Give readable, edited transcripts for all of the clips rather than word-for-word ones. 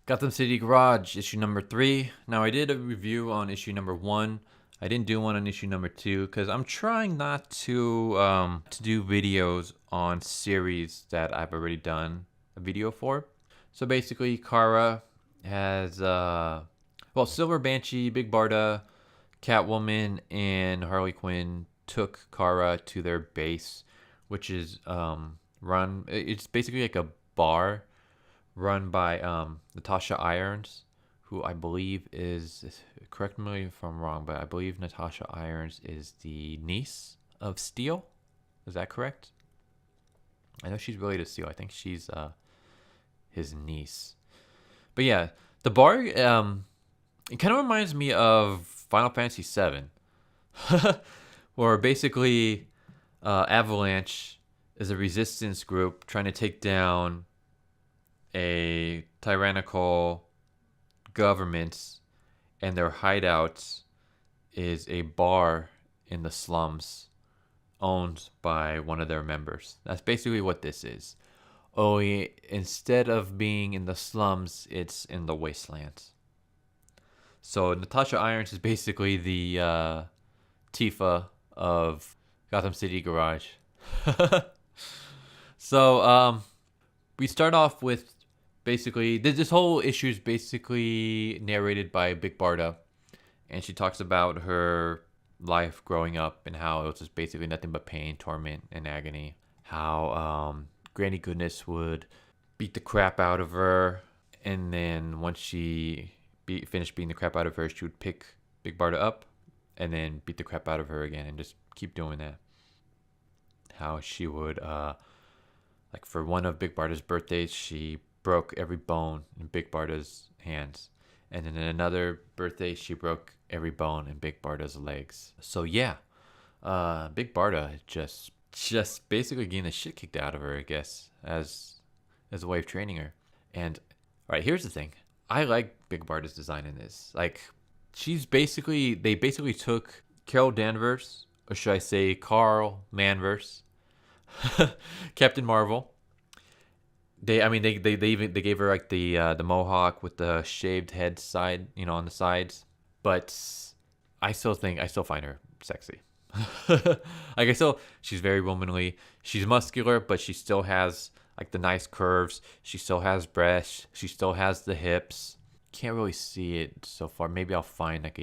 Gotham City Garage, issue number 3. Now, I did a review on issue number 1. I didn't do one on issue number 2 because I'm trying not to do videos on series that I've already done a video for. So basically, Kara has Silver Banshee, Big Barda, Catwoman, and Harley Quinn took Kara to their base, which is run. It's basically like a bar run by Natasha Irons, who I believe is, correct me if I'm wrong, but I believe Natasha Irons is the niece of Steel. Is that correct? I know she's related to Steel. I think she's his niece. But yeah, the bar it kind of reminds me of Final Fantasy VII, where basically Avalanche is a resistance group trying to take down a tyrannical government, and their hideout is a bar in the slums owned by one of their members. That's basically what this is. Only instead of being in the slums, it's in the wastelands. So Natasha Irons is basically the Tifa of Gotham City Garage. So we start off with basically this whole issue is basically narrated by Big Barda, and she talks about her life growing up and how it was just basically nothing but pain, torment, and agony. How Granny Goodness would beat the crap out of her, and then once she finished beating the crap out of her, she would pick Big Barda up and then beat the crap out of her again, and just keep doing that. How she would like for one of Big Barda's birthdays, she broke every bone in Big Barda's hands. And then in another birthday, she broke every bone in Big Barda's legs. So yeah, Big Barda just basically getting the shit kicked out of her, I guess, as a way of training her. And all right, here's the thing. I like Big Barda's design in this. Like, they basically took Carol Danvers, or should I say Carl Manvers, Captain Marvel. They gave her like the mohawk with the shaved head side, on the sides. But I still find her sexy. She's very womanly. She's muscular, but she still has like the nice curves. She still has breasts. She still has the hips. Can't really see it so far. Maybe I'll find like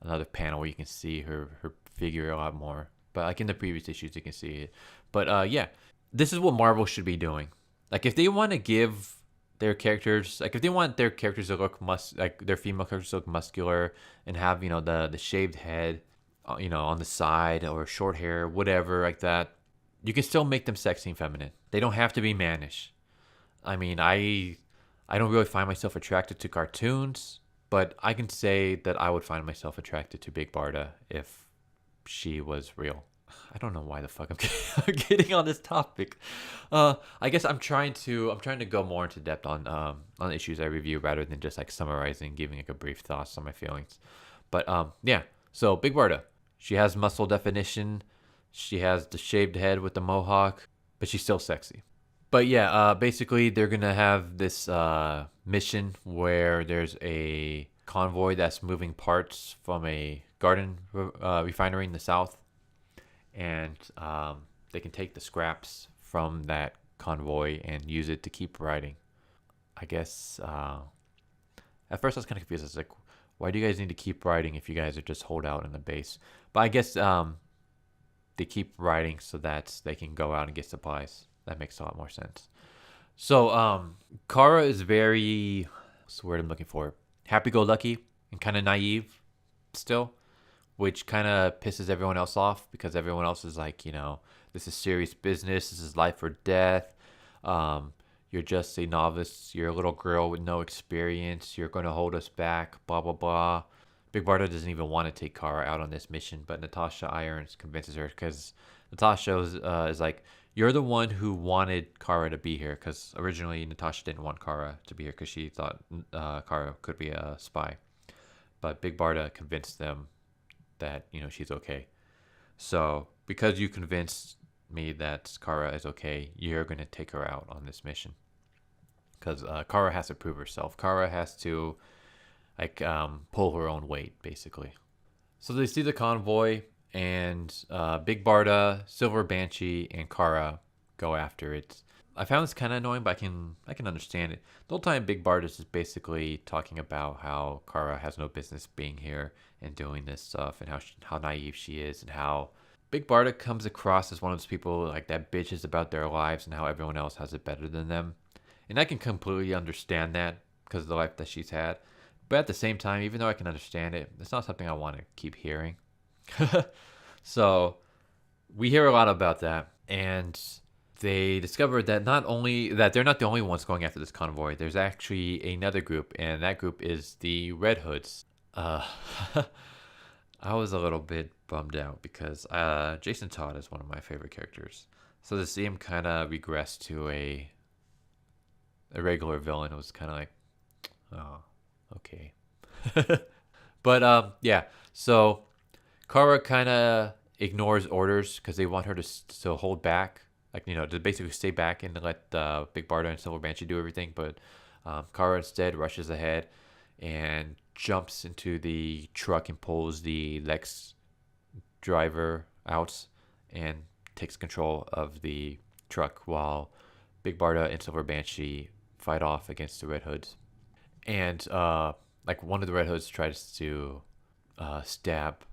another panel where you can see her figure a lot more. But like in the previous issues, you can see it. But yeah, this is what Marvel should be doing. Like if they want to give their characters, like if they want their characters to look like their female characters to look muscular and have the shaved head, on the side, or short hair, whatever like that, you can still make them sexy and feminine. They don't have to be mannish. I mean, I don't really find myself attracted to cartoons, but I can say that I would find myself attracted to Big Barda if she was real. I don't know why the fuck I'm getting on this topic. I guess I'm trying to go more into depth on issues I review rather than just like summarizing, giving like a brief thoughts on my feelings. But yeah. So Big Barda, she has muscle definition. She has the shaved head with the mohawk, but she's still sexy. But yeah, basically they're gonna have this mission where there's a convoy that's moving parts from a garden refinery in the south, and they can take the scraps from that convoy and use it to keep riding. I guess at first I was kind of confused. I was like, why do you guys need to keep riding if you guys are just hold out in the base? But I guess they keep riding so that they can go out and get supplies. That makes a lot more sense. So Kara is very, what's the word I'm looking for? Happy-go-lucky and kind of naive still, which kind of pisses everyone else off because everyone else is like, this is serious business. This is life or death. You're just a novice. You're a little girl with no experience. You're going to hold us back, blah, blah, blah. Big Barda doesn't even want to take Kara out on this mission, but Natasha Irons convinces her because Natasha is like, you're the one who wanted Kara to be here, because originally Natasha didn't want Kara to be here because she thought Kara could be a spy. But Big Barda convinced them that, she's okay. So because you convinced me that Kara is okay, you're going to take her out on this mission. because Kara has to prove herself. Kara has to pull her own weight basically. So they see the convoy, and Big Barda, Silver Banshee, and Kara go after it. I found this kind of annoying, but I can understand it. The whole time, Big Barda is basically talking about how Kara has no business being here and doing this stuff, and how naive she is, and how Big Barda comes across as one of those people like that bitches about their lives and how everyone else has it better than them. And I can completely understand that because of the life that she's had. But at the same time, even though I can understand it, it's not something I want to keep hearing. So we hear a lot about that, and they discovered that not only that they're not the only ones going after this convoy. There's actually another group, and that group is the Red Hoods. Uh, I was a little bit bummed out because Jason Todd is one of my favorite characters. So to see him kind of regress to a regular villain, it was kind of like, oh, okay. But yeah. So Kara kind of ignores orders because they want her to hold back, like to basically stay back and let Big Barda and Silver Banshee do everything. But Kara instead rushes ahead and jumps into the truck and pulls the Lex driver out and takes control of the truck while Big Barda and Silver Banshee fight off against the Red Hoods. And like one of the Red Hoods tries to stab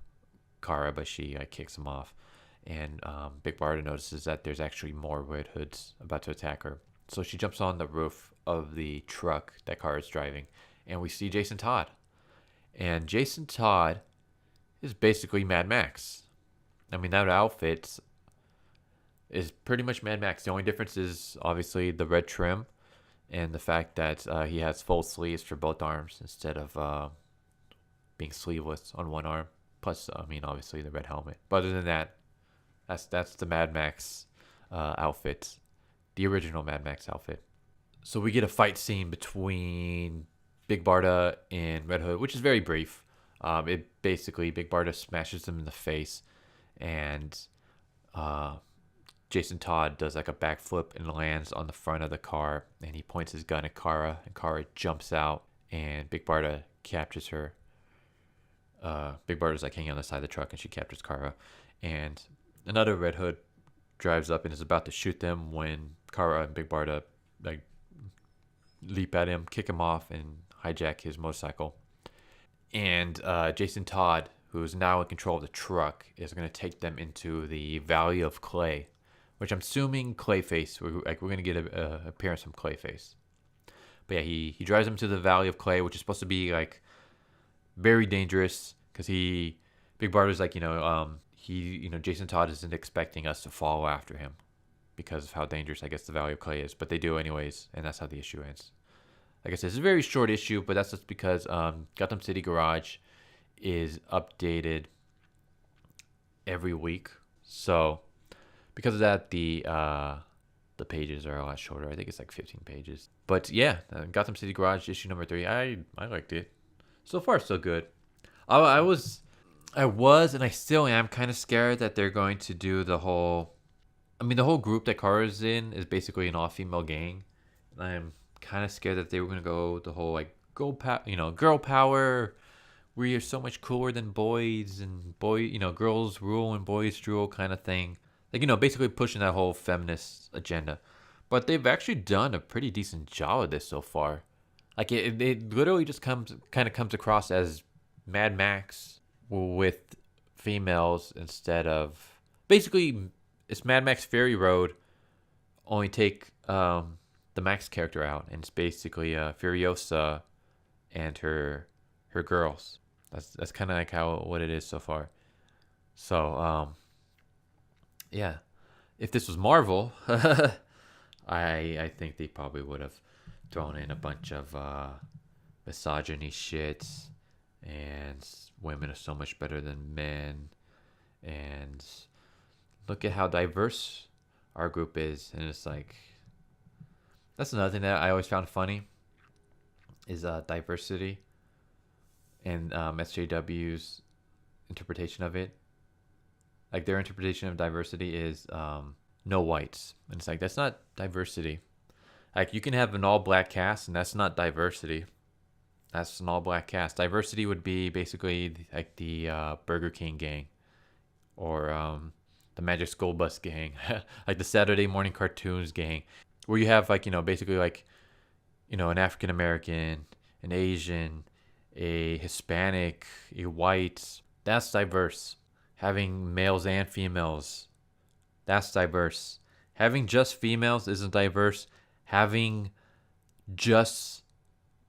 Kara, but she kicks him off. And Big Barda notices that there's actually more Red Hoods about to attack her. So she jumps on the roof of the truck that Kara's driving, and we see Jason Todd. And Jason Todd is basically Mad Max. I mean, that outfit is pretty much Mad Max. The only difference is obviously the red trim and the fact that he has full sleeves for both arms instead of being sleeveless on one arm. Plus, I mean, obviously the red helmet. But other than that, that's the Mad Max outfit, the original Mad Max outfit. So we get a fight scene between Big Barda and Red Hood, which is very brief. It basically Big Barda smashes him in the face, and Jason Todd does like a backflip and lands on the front of the car, and he points his gun at Kara, and Kara jumps out, and Big Barda captures her. Big Barda's like hanging on the side of the truck, and she captures Kara, and another Red Hood drives up and is about to shoot them when Kara and Big Barda like leap at him, kick him off, and hijack his motorcycle. And Jason Todd, who is now in control of the truck, is going to take them into the Valley of Clay, which I'm assuming Clayface. We're going to get an appearance from Clayface. But yeah, he drives them to the Valley of Clay, which is supposed to be like very dangerous because Big Barda's like Jason Todd isn't expecting us to follow after him because of how dangerous I guess the Valley of Clay is, but they do anyways, and that's how the issue ends. Like I said, it's a very short issue, but that's just because Gotham City Garage is updated every week. So because of that, the pages are a lot shorter. I think it's like 15 pages. But yeah, Gotham City Garage issue number 3. I liked it. So far, so good. I was, and I still am kind of scared that they're going to do the whole. I mean, the whole group that Kara's in is basically an all-female gang. And I'm kind of scared that they were gonna go the whole like girl power. We are so much cooler than boys, and girls rule and boys drool kind of thing. Like basically pushing that whole feminist agenda. But they've actually done a pretty decent job of this so far. Like it literally just comes across as Mad Max with females instead of basically it's Mad Max Fury Road. Only take the Max character out, and it's basically Furiosa and her girls. That's kind of like what it is so far. So yeah, if this was Marvel, I think they probably would have thrown in a bunch of misogyny shit and women are so much better than men, and look at how diverse our group is. And it's like, that's another thing that I always found funny is diversity and SJW's interpretation of it. Like their interpretation of diversity is no whites, and it's like that's not diversity. Like you can have an all black cast, and that's not diversity. That's an all black cast. Diversity would be basically like the Burger King gang, or the Magic School Bus gang, like the Saturday morning cartoons gang, where you have like basically like an African American, an Asian, a Hispanic, a white. That's diverse. Having males and females, that's diverse. Having just females isn't diverse. Having just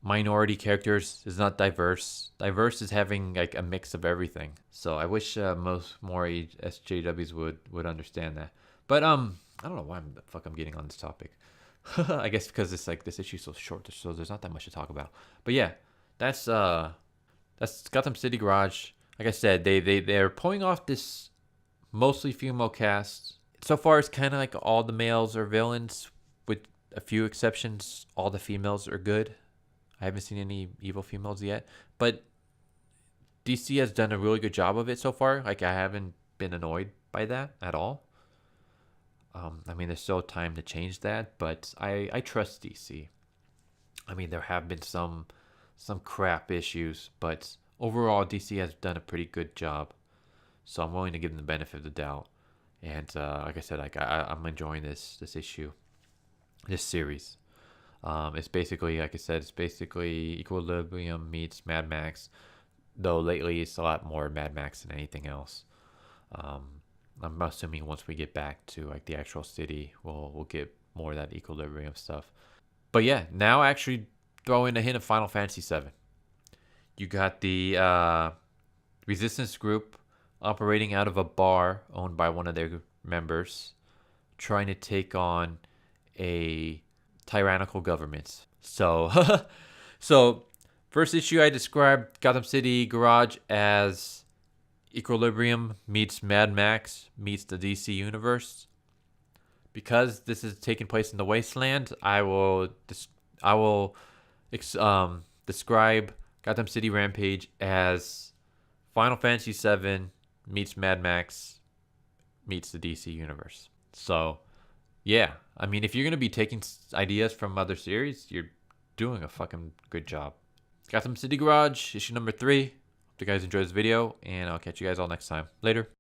minority characters is not diverse. Diverse is having like a mix of everything. So I wish more SJWs would understand that. But I don't know why the fuck I'm getting on this topic. I guess because it's like this issue's so short, so there's not that much to talk about. But yeah, that's Gotham City Garage. Like I said, they're pulling off this mostly female cast. So far, it's kind of like all the males are villains, with a few exceptions. All the females are good. I haven't seen any evil females yet, but DC has done a really good job of it so far. Like I haven't been annoyed by that at all. I mean, there's still time to change that, but I trust DC. I mean, there have been some crap issues, but overall, DC has done a pretty good job. So I'm willing to give them the benefit of the doubt. And like I said, like I'm enjoying this issue, this series. It's basically, like I said, it's basically Equilibrium meets Mad Max, though lately it's a lot more Mad Max than anything else. I'm assuming once we get back to like the actual city, we'll get more of that Equilibrium stuff. But yeah, now actually throw in a hint of Final Fantasy VII. You got the Resistance group operating out of a bar owned by one of their members, trying to take on a tyrannical government. So, so first issue I described Gotham City Garage as Equilibrium meets Mad Max meets the DC universe. Because this is taking place in the Wasteland, I will describe Gotham City Rampage as Final Fantasy VII meets Mad Max meets the DC universe. So, yeah. I mean, if you're going to be taking ideas from other series, you're doing a fucking good job. Gotham City Garage, issue number 3. Hope you guys enjoyed this video, and I'll catch you guys all next time. Later.